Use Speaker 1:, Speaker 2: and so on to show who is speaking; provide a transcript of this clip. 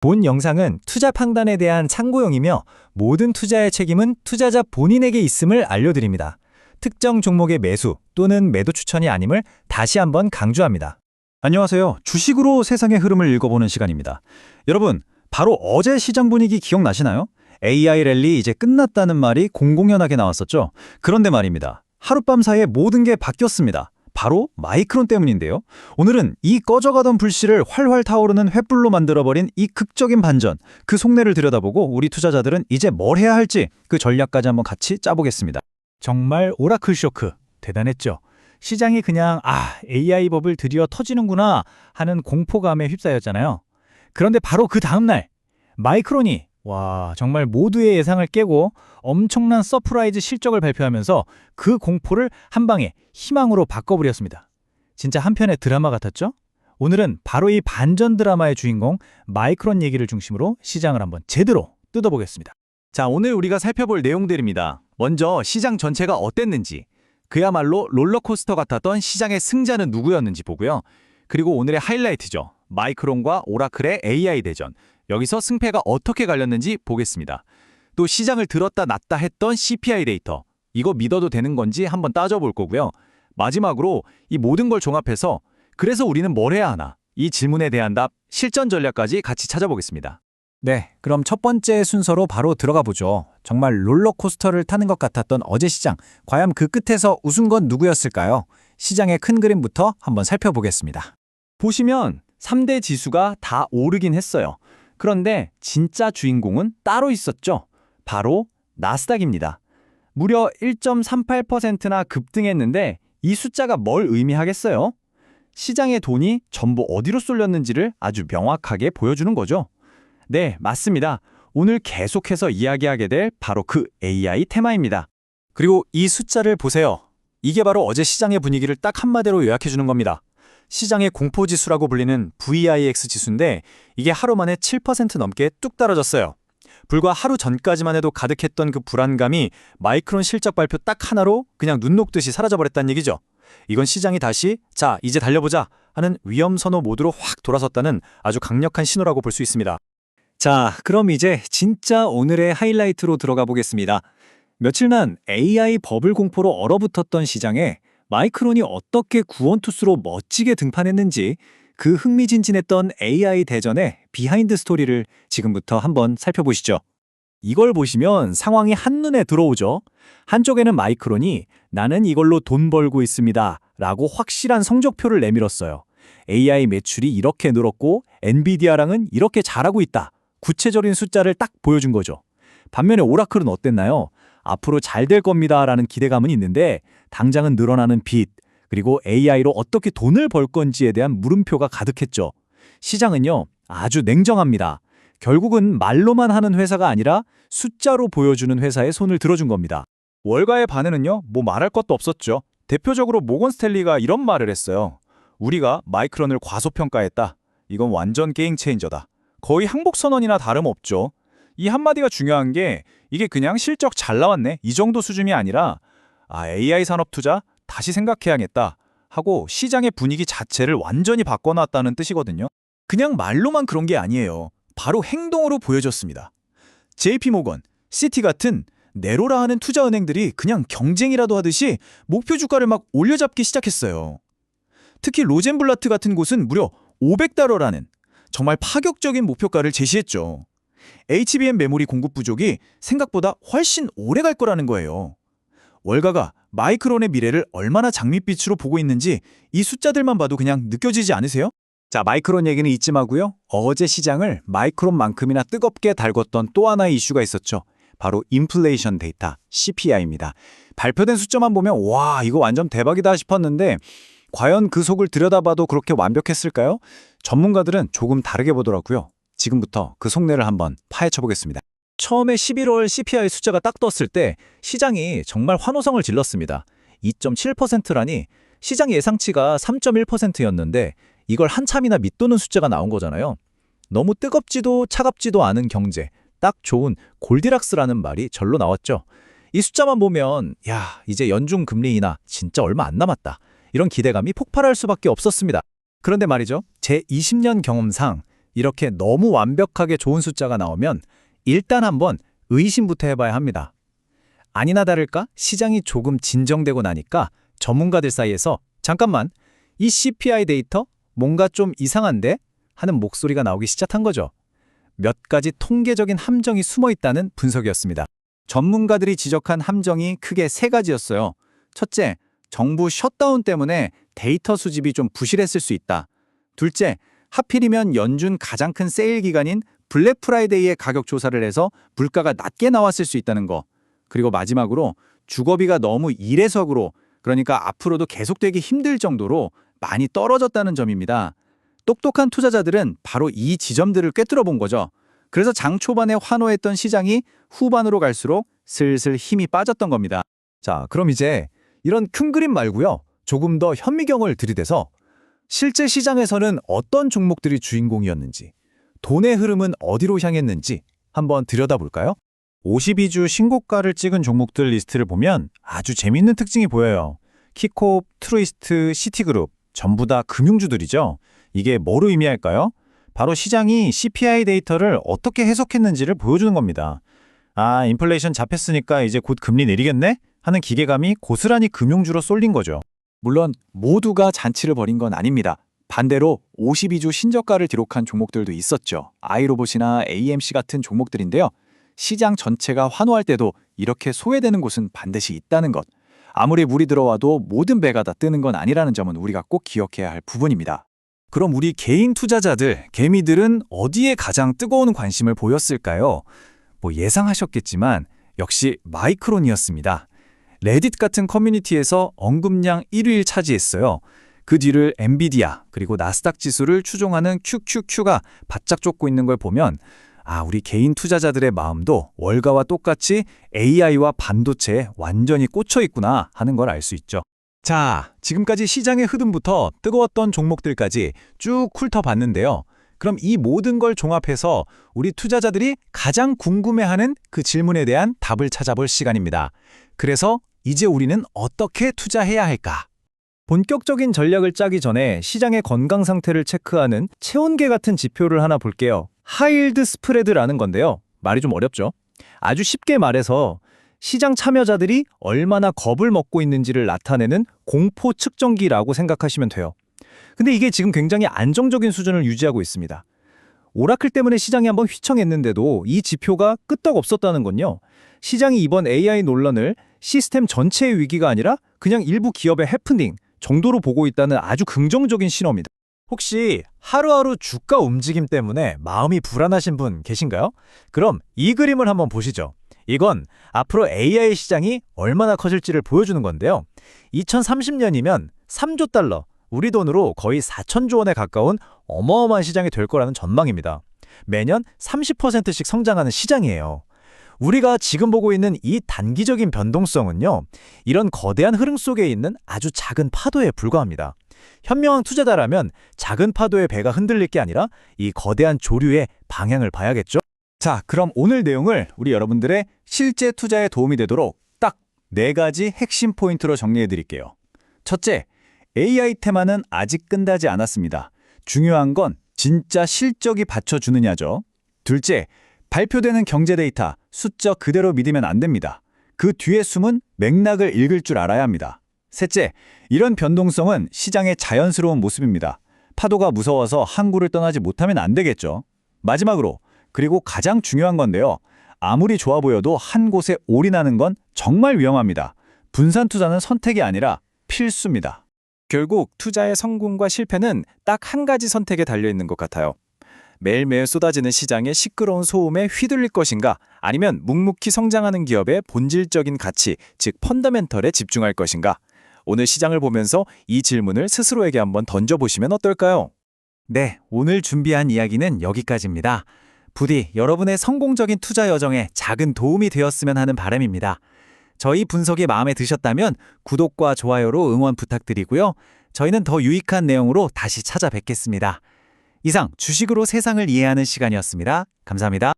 Speaker 1: 본 영상은 투자 판단에 대한 참고용이며 모든 투자의 책임은 투자자 본인에게 있음을 알려드립니다. 특정 종목의 매수 또는 매도 추천이 아님을 다시 한번 강조합니다.
Speaker 2: 안녕하세요. 주식으로 세상의 흐름을 읽어보는 시간입니다. 여러분, 바로 어제 시장 분위기 기억나시나요? AI 랠리 이제 끝났다는 말이 공공연하게 나왔었죠. 그런데 말입니다. 하룻밤 사이에 모든 게 바뀌었습니다. 바로 마이크론 때문인데요. 오늘은 이 꺼져가던 불씨를 활활 타오르는 횃불로 만들어버린 이 극적인 반전, 그 속내를 들여다보고 우리 투자자들은 이제 뭘 해야 할지 그 전략까지 한번 같이 짜보겠습니다.
Speaker 1: 정말 오라클 쇼크 대단했죠. 시장이 그냥 AI 버블 드디어 터지는구나 하는 공포감에 휩싸였잖아요. 그런데 바로 그 다음날 마이크론이 정말 모두의 예상을 깨고 엄청난 서프라이즈 실적을 발표하면서 그 공포를 한 방에 희망으로 바꿔버렸습니다. 진짜 한 편의 드라마 같았죠? 오늘은 바로 이 반전 드라마의 주인공 마이크론 얘기를 중심으로 시장을 한번 제대로 뜯어보겠습니다.
Speaker 3: 자, 오늘 우리가 살펴볼 내용들입니다. 먼저 시장 전체가 어땠는지, 그야말로 롤러코스터 같았던 시장의 승자는 누구였는지 보고요. 그리고 오늘의 하이라이트죠. 마이크론과 오라클의 AI 대전. 여기서 승패가 어떻게 갈렸는지 보겠습니다. 또 시장을 들었다 놨다 했던 CPI 데이터. 이거 믿어도 되는 건지 한번 따져볼 거고요. 마지막으로 이 모든 걸 종합해서 그래서 우리는 뭘 해야 하나? 이 질문에 대한 답, 실전 전략까지 같이 찾아보겠습니다.
Speaker 1: 네, 그럼 첫 번째 순서로 바로 들어가 보죠. 정말 롤러코스터를 타는 것 같았던 어제 시장. 과연 그 끝에서 웃은 건 누구였을까요? 시장의 큰 그림부터 한번 살펴보겠습니다.
Speaker 3: 보시면 3대 지수가 다 오르긴 했어요. 그런데 진짜 주인공은 따로 있었죠. 바로 나스닥입니다. 무려 1.38%나 급등했는데 이 숫자가 뭘 의미하겠어요? 시장의 돈이 전부 어디로 쏠렸는지를 아주 명확하게 보여주는 거죠. 네, 맞습니다. 오늘 계속해서 이야기하게 될 바로 그 AI 테마입니다.
Speaker 2: 그리고 이 숫자를 보세요. 이게 바로 어제 시장의 분위기를 딱 한마디로 요약해주는 겁니다. 시장의 공포지수라고 불리는 VIX 지수인데 이게 하루 만에 7% 넘게 뚝 떨어졌어요. 불과 하루 전까지만 해도 가득했던 그 불안감이 마이크론 실적 발표 딱 하나로 그냥 눈 녹듯이 사라져버렸다는 얘기죠. 이건 시장이 다시 자, 이제 달려보자 하는 위험선호 모드로 확 돌아섰다는 아주 강력한 신호라고 볼 수 있습니다.
Speaker 1: 자, 그럼 이제 진짜 오늘의 하이라이트로 들어가 보겠습니다. 며칠만 AI 버블 공포로 얼어붙었던 시장에 마이크론이 어떻게 구원투수로 멋지게 등판했는지 그 흥미진진했던 AI 대전의 비하인드 스토리를 지금부터 한번 살펴보시죠. 이걸 보시면 상황이 한눈에 들어오죠. 한쪽에는 마이크론이 나는 이걸로 돈 벌고 있습니다 라고 확실한 성적표를 내밀었어요. AI 매출이 이렇게 늘었고 엔비디아랑은 이렇게 잘하고 있다. 구체적인 숫자를 딱 보여준 거죠. 반면에 오라클은 어땠나요? 앞으로 잘 될 겁니다 라는 기대감은 있는데 당장은 늘어나는 빚, 그리고 AI로 어떻게 돈을 벌 건지에 대한 물음표가 가득했죠. 시장은요, 아주 냉정합니다. 결국은 말로만 하는 회사가 아니라 숫자로 보여주는 회사에 손을 들어준 겁니다.
Speaker 3: 월가의 반응은요, 뭐 말할 것도 없었죠. 대표적으로 모건 스탠리가 이런 말을 했어요. 우리가 마이크론을 과소평가했다. 이건 완전 게임 체인저다. 거의 항복 선언이나 다름없죠. 이 한마디가 중요한 게 이게 그냥 실적 잘 나왔네 이 정도 수준이 아니라 AI 산업 투자 다시 생각해야겠다 하고 시장의 분위기 자체를 완전히 바꿔놨다는 뜻이거든요. 그냥 말로만 그런 게 아니에요. 바로 행동으로 보여줬습니다. JP모건, 시티 같은 네로라 하는 투자은행들이 그냥 경쟁이라도 하듯이 목표 주가를 막 올려잡기 시작했어요. 특히 로젠블라트 같은 곳은 무려 $500라는 정말 파격적인 목표가를 제시했죠. HBM 메모리 공급 부족이 생각보다 훨씬 오래 갈 거라는 거예요. 월가가 마이크론의 미래를 얼마나 장밋빛으로 보고 있는지 이 숫자들만 봐도 그냥 느껴지지 않으세요?
Speaker 2: 자, 마이크론 얘기는 이쯤 하고요. 어제 시장을 마이크론만큼이나 뜨겁게 달궜던 또 하나의 이슈가 있었죠. 바로 인플레이션 데이터, CPI입니다. 발표된 숫자만 보면 와, 이거 완전 대박이다 싶었는데 과연 그 속을 들여다봐도 그렇게 완벽했을까요? 전문가들은 조금 다르게 보더라고요. 지금부터 그 속내를 한번 파헤쳐 보겠습니다.
Speaker 1: 처음에 11월 CPI 숫자가 딱 떴을 때 시장이 정말 환호성을 질렀습니다. 2.7%라니 시장 예상치가 3.1%였는데 이걸 한참이나 밑도는 숫자가 나온 거잖아요. 너무 뜨겁지도 차갑지도 않은 경제, 딱 좋은 골디락스라는 말이 절로 나왔죠. 이 숫자만 보면 이제 연중 금리 인하 진짜 얼마 안 남았다. 이런 기대감이 폭발할 수밖에 없었습니다. 그런데 말이죠. 제 20년 경험상
Speaker 2: 이렇게 너무 완벽하게 좋은 숫자가 나오면 일단 한번 의심부터 해봐야 합니다. 아니나 다를까 시장이 조금 진정되고 나니까 전문가들 사이에서 잠깐만, 이 CPI 데이터 뭔가 좀 이상한데? 하는 목소리가 나오기 시작한 거죠. 몇 가지 통계적인 함정이 숨어 있다는 분석이었습니다.
Speaker 3: 전문가들이 지적한 함정이 크게 세 가지였어요. 첫째, 정부 셧다운 때문에 데이터 수집이 좀 부실했을 수 있다. 둘째, 하필이면 연준 가장 큰 세일 기간인 블랙 프라이데이에 가격 조사를 해서 물가가 낮게 나왔을 수 있다는 거. 그리고 마지막으로 주거비가 너무 이례적으로, 그러니까 앞으로도 계속되기 힘들 정도로 많이 떨어졌다는 점입니다. 똑똑한 투자자들은 바로 이 지점들을 꿰뚫어 본 거죠. 그래서 장 초반에 환호했던 시장이 후반으로 갈수록 슬슬 힘이 빠졌던 겁니다.
Speaker 2: 자, 그럼 이제 이런 큰 그림 말고요. 조금 더 현미경을 들이대서 실제 시장에서는 어떤 종목들이 주인공이었는지, 돈의 흐름은 어디로 향했는지 한번 들여다볼까요? 52주 신고가를 찍은 종목들 리스트를 보면 아주 재밌는 특징이 보여요. 키콥, 트루이스트, 시티그룹 전부 다 금융주들이죠. 이게 뭐를 의미할까요? 바로 시장이 CPI 데이터를 어떻게 해석했는지를 보여주는 겁니다. 아, 인플레이션 잡혔으니까 이제 곧 금리 내리겠네? 하는 기대감이 고스란히 금융주로 쏠린 거죠.
Speaker 3: 물론 모두가 잔치를 벌인 건 아닙니다. 반대로 52주 신저가를 기록한 종목들도 있었죠. 아이로봇이나 AMC 같은 종목들인데요. 시장 전체가 환호할 때도 이렇게 소외되는 곳은 반드시 있다는 것. 아무리 물이 들어와도 모든 배가 다 뜨는 건 아니라는 점은 우리가 꼭 기억해야 할 부분입니다.
Speaker 2: 그럼 우리 개인 투자자들, 개미들은 어디에 가장 뜨거운 관심을 보였을까요? 뭐 예상하셨겠지만 역시 마이크론이었습니다. 레딧 같은 커뮤니티에서 언급량 1위를 차지했어요. 그 뒤를 엔비디아 그리고 나스닥 지수를 추종하는 QQQ가 바짝 쫓고 있는 걸 보면 아, 우리 개인 투자자들의 마음도 월가와 똑같이 AI와 반도체에 완전히 꽂혀 있구나 하는 걸 알 수 있죠. 자, 지금까지 시장의 흐름부터 뜨거웠던 종목들까지 쭉 훑어봤는데요. 그럼 이 모든 걸 종합해서 우리 투자자들이 가장 궁금해하는 그 질문에 대한 답을 찾아볼 시간입니다. 그래서 이제 우리는 어떻게 투자해야 할까? 본격적인 전략을 짜기 전에 시장의 건강 상태를 체크하는 체온계 같은 지표를 하나 볼게요. 하이힐드 스프레드라는 건데요. 말이 좀 어렵죠? 아주 쉽게 말해서 시장 참여자들이 얼마나 겁을 먹고 있는지를 나타내는 공포 측정기라고 생각하시면 돼요. 근데 이게 지금 굉장히 안정적인 수준을 유지하고 있습니다. 오라클 때문에 시장이 한번 휘청했는데도 이 지표가 끄떡없었다는 건요. 시장이 이번 AI 논란을 시스템 전체의 위기가 아니라 그냥 일부 기업의 해프닝 정도로 보고 있다는 아주 긍정적인 신호입니다. 혹시 하루하루 주가 움직임 때문에 마음이 불안하신 분 계신가요? 그럼 이 그림을 한번 보시죠. 이건 앞으로 AI 시장이 얼마나 커질지를 보여주는 건데요. 2030년이면 3조 달러, 우리 돈으로 거의 4천조 원에 가까운 어마어마한 시장이 될 거라는 전망입니다. 매년 30%씩 성장하는 시장이에요. 우리가 지금 보고 있는 이 단기적인 변동성은요, 이런 거대한 흐름 속에 있는 아주 작은 파도에 불과합니다. 현명한 투자자라면 작은 파도의 배가 흔들릴 게 아니라 이 거대한 조류의 방향을 봐야겠죠? 자, 그럼 오늘 내용을 우리 여러분들의 실제 투자에 도움이 되도록 딱 4가지 핵심 포인트로 정리해 드릴게요. 첫째, AI 테마는 아직 끝나지 않았습니다. 중요한 건 진짜 실적이 받쳐주느냐죠. 둘째, 발표되는 경제 데이터, 숫자 그대로 믿으면 안 됩니다. 그 뒤에 숨은 맥락을 읽을 줄 알아야 합니다. 셋째, 이런 변동성은 시장의 자연스러운 모습입니다. 파도가 무서워서 항구를 떠나지 못하면 안 되겠죠. 마지막으로, 그리고 가장 중요한 건데요. 아무리 좋아 보여도 한 곳에 올인하는 건 정말 위험합니다. 분산 투자는 선택이 아니라 필수입니다.
Speaker 1: 결국 투자의 성공과 실패는 딱 한 가지 선택에 달려있는 것 같아요. 매일매일 쏟아지는 시장의 시끄러운 소음에 휘둘릴 것인가, 아니면 묵묵히 성장하는 기업의 본질적인 가치, 즉 펀더멘털에 집중할 것인가. 오늘 시장을 보면서 이 질문을 스스로에게 한번 던져보시면 어떨까요?
Speaker 2: 네, 오늘 준비한 이야기는 여기까지입니다. 부디 여러분의 성공적인 투자 여정에 작은 도움이 되었으면 하는 바람입니다. 저희 분석이 마음에 드셨다면 구독과 좋아요로 응원 부탁드리고요. 저희는 더 유익한 내용으로 다시 찾아뵙겠습니다. 이상 주식으로 세상을 이해하는 시간이었습니다. 감사합니다.